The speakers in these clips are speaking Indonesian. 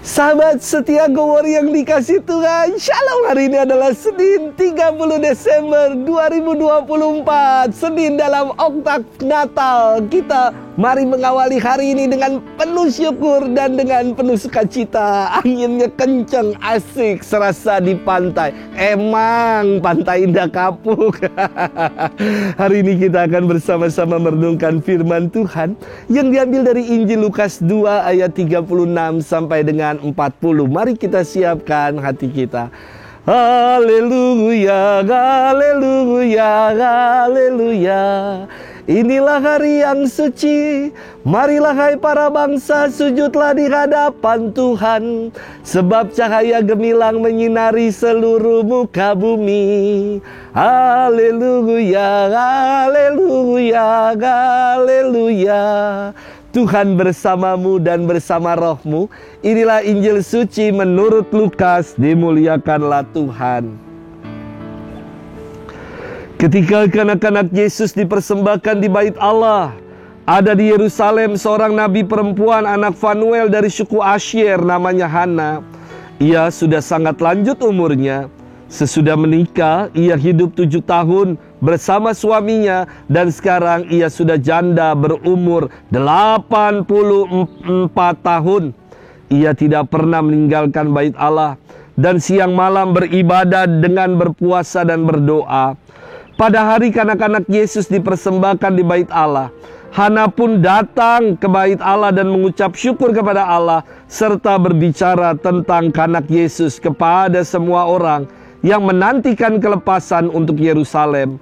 Sahabat setia Gowor yang dikasih Tuhan, Shalom. Hari ini adalah Senin 30 Desember 2024, Senin dalam oktav Natal. Kita mari mengawali hari ini dengan penuh syukur dan dengan penuh sukacita. Anginnya kenceng, asik, serasa di pantai. Emang pantai indah kapuk. Hari ini kita akan bersama-sama merenungkan firman Tuhan yang diambil dari Injil Lukas 2 ayat 36 sampai dengan 40. Mari kita siapkan hati kita. Haleluya, haleluya, haleluya. Inilah hari yang suci. Marilah hai para bangsa, sujudlah di hadapan Tuhan. Sebab cahaya gemilang menyinari seluruh muka bumi. Haleluya, haleluya, haleluya. Tuhan bersamamu dan bersama rohmu. Inilah Injil suci menurut Lukas. Dimuliakanlah Tuhan. Ketika anak-anak Yesus dipersembahkan di bait Allah, ada di Yerusalem seorang nabi perempuan anak Fanuel dari suku Asyer, namanya Hana. Ia sudah sangat lanjut umurnya. Sesudah menikah, ia hidup 7 tahun bersama suaminya, dan sekarang ia sudah janda berumur 84 tahun. Ia tidak pernah meninggalkan bait Allah dan siang malam beribadah dengan berpuasa dan berdoa. Pada hari kanak-kanak Yesus dipersembahkan di bait Allah, Hana pun datang ke bait Allah dan mengucap syukur kepada Allah serta berbicara tentang kanak Yesus kepada semua orang yang menantikan kelepasan untuk Yerusalem.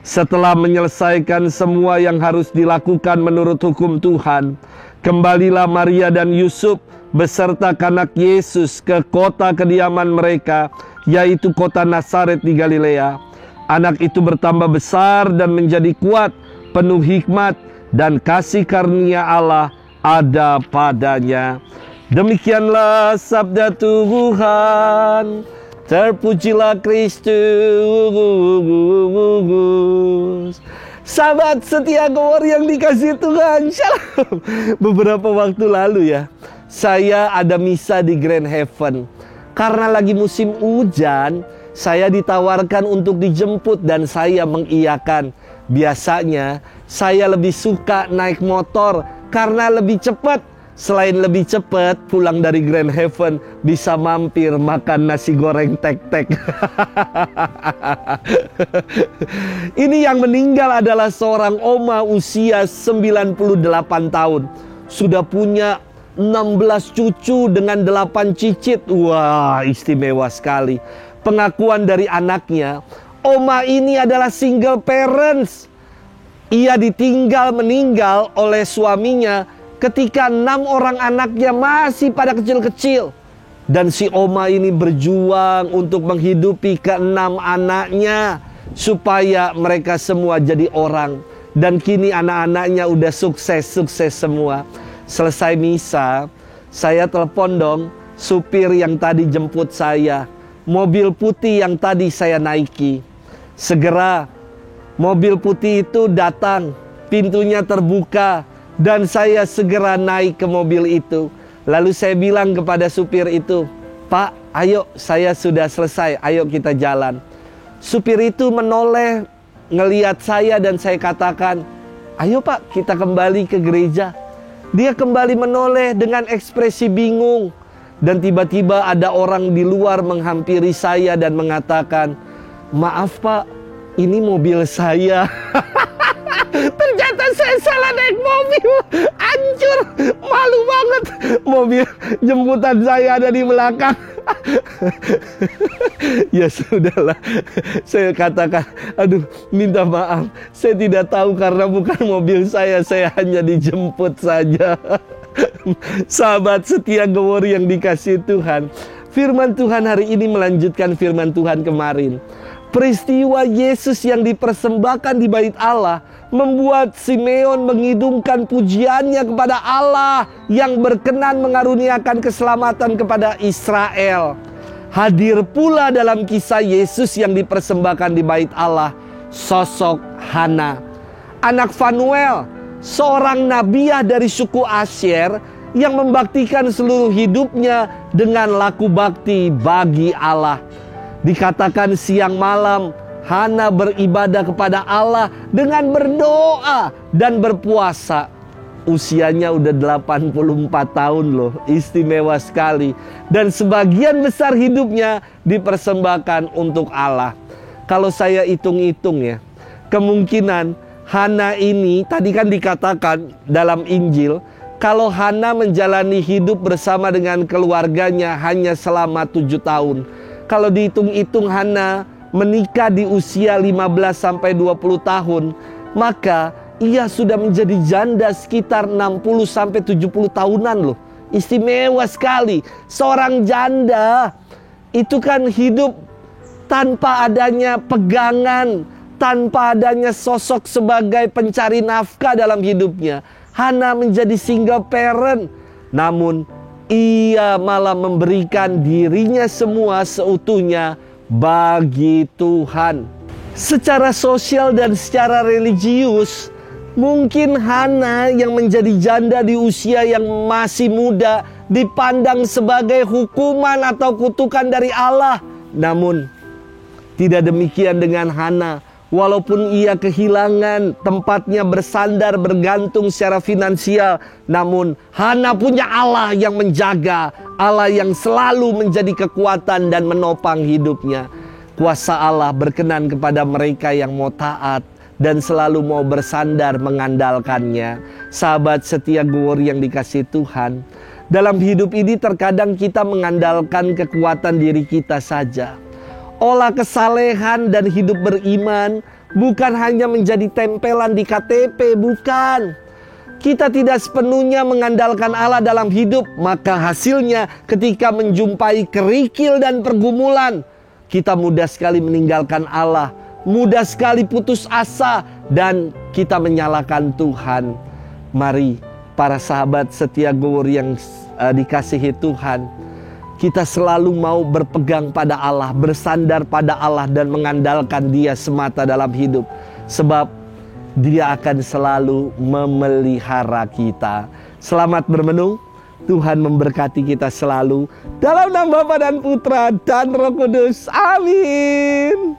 Setelah menyelesaikan semua yang harus dilakukan menurut hukum Tuhan, kembalilah Maria dan Yusuf beserta kanak Yesus ke kota kediaman mereka, yaitu kota Nazaret di Galilea. Anak itu bertambah besar dan menjadi kuat, penuh hikmat, dan kasih karunia Allah ada padanya. Demikianlah sabda Tuhan. Terpujilah Kristus. Sahabat setia Gowor yang dikasih Tuhan, Shalom. Beberapa waktu lalu ya, saya ada misa di Grand Heaven. Karena lagi musim hujan, saya ditawarkan untuk dijemput dan saya mengiyakan. Biasanya saya lebih suka naik motor karena lebih cepat. Selain lebih cepat, pulang dari Grand Heaven bisa mampir makan nasi goreng tek-tek. Ini yang meninggal adalah seorang oma usia 98 tahun. Sudah punya 16 cucu dengan 8 cicit. Wah, istimewa sekali. Pengakuan dari anaknya, oma ini adalah single parents. Ia ditinggal meninggal oleh suaminya ketika 6 orang anaknya masih pada kecil-kecil. Dan si oma ini berjuang untuk menghidupi ke-6 anaknya supaya mereka semua jadi orang. Dan kini anak-anaknya udah sukses semua. Selesai misa, saya telepon dong supir yang tadi jemput saya. Mobil putih yang tadi saya naiki. Segera mobil putih itu datang, pintunya terbuka, dan saya segera naik ke mobil itu. Lalu saya bilang kepada supir itu, "Pak, ayo, saya sudah selesai, ayo kita jalan." Supir itu menoleh, ngelihat saya dan saya katakan, "Ayo Pak, kita kembali ke gereja." Dia kembali menoleh dengan ekspresi bingung. Dan tiba-tiba ada orang di luar menghampiri saya dan mengatakan, "Maaf Pak, ini mobil saya." Ternyata saya salah naik mobil. Hancur, malu banget. Mobil jemputan saya ada di belakang. Ya sudahlah, saya katakan, "Aduh, minta maaf, saya tidak tahu karena bukan mobil saya hanya dijemput saja." Sahabat setia Gowor yang dikasih Tuhan, firman Tuhan hari ini melanjutkan firman Tuhan kemarin. Peristiwa Yesus yang dipersembahkan di bait Allah membuat Simeon mengidungkan pujiannya kepada Allah yang berkenan mengaruniakan keselamatan kepada Israel. Hadir pula dalam kisah Yesus yang dipersembahkan di bait Allah sosok Hana, anak Fanuel, seorang nabiah dari suku Asyer yang membaktikan seluruh hidupnya dengan laku bakti bagi Allah. Dikatakan siang malam Hana beribadah kepada Allah dengan berdoa dan berpuasa. Usianya udah 84 tahun loh, istimewa sekali. Dan sebagian besar hidupnya dipersembahkan untuk Allah. Kalau saya hitung-hitung ya, kemungkinan Hana ini tadi kan dikatakan dalam Injil, kalau Hana menjalani hidup bersama dengan keluarganya hanya selama 7 tahun. Kalau dihitung-hitung Hana menikah di usia 15-20 tahun, maka ia sudah menjadi janda sekitar 60-70 tahunan loh. Istimewa sekali. Seorang janda itu kan hidup tanpa adanya pegangan, tanpa adanya sosok sebagai pencari nafkah dalam hidupnya. Hana menjadi single parent, namun ia malah memberikan dirinya semua seutuhnya bagi Tuhan. Secara sosial dan secara religius, mungkin Hana yang menjadi janda di usia yang masih muda dipandang sebagai hukuman atau kutukan dari Allah. Namun tidak demikian dengan Hana. Walaupun ia kehilangan tempatnya bersandar bergantung secara finansial, namun Hana punya Allah yang menjaga, Allah yang selalu menjadi kekuatan dan menopang hidupnya. Kuasa Allah berkenan kepada mereka yang mau taat dan selalu mau bersandar mengandalkannya. Sahabat setia Gowor yang dikasihi Tuhan, dalam hidup ini terkadang kita mengandalkan kekuatan diri kita saja. Olah kesalehan dan hidup beriman bukan hanya menjadi tempelan di KTP, bukan. Kita tidak sepenuhnya mengandalkan Allah dalam hidup, maka hasilnya ketika menjumpai kerikil dan pergumulan, kita mudah sekali meninggalkan Allah, mudah sekali putus asa, dan kita menyalahkan Tuhan. Mari para sahabat setia Gowor yang dikasihi Tuhan, kita selalu mau berpegang pada Allah, bersandar pada Allah dan mengandalkan Dia semata dalam hidup. Sebab Dia akan selalu memelihara kita. Selamat bermenung. Tuhan memberkati kita selalu. Dalam nama Bapa dan Putra dan Roh Kudus. Amin.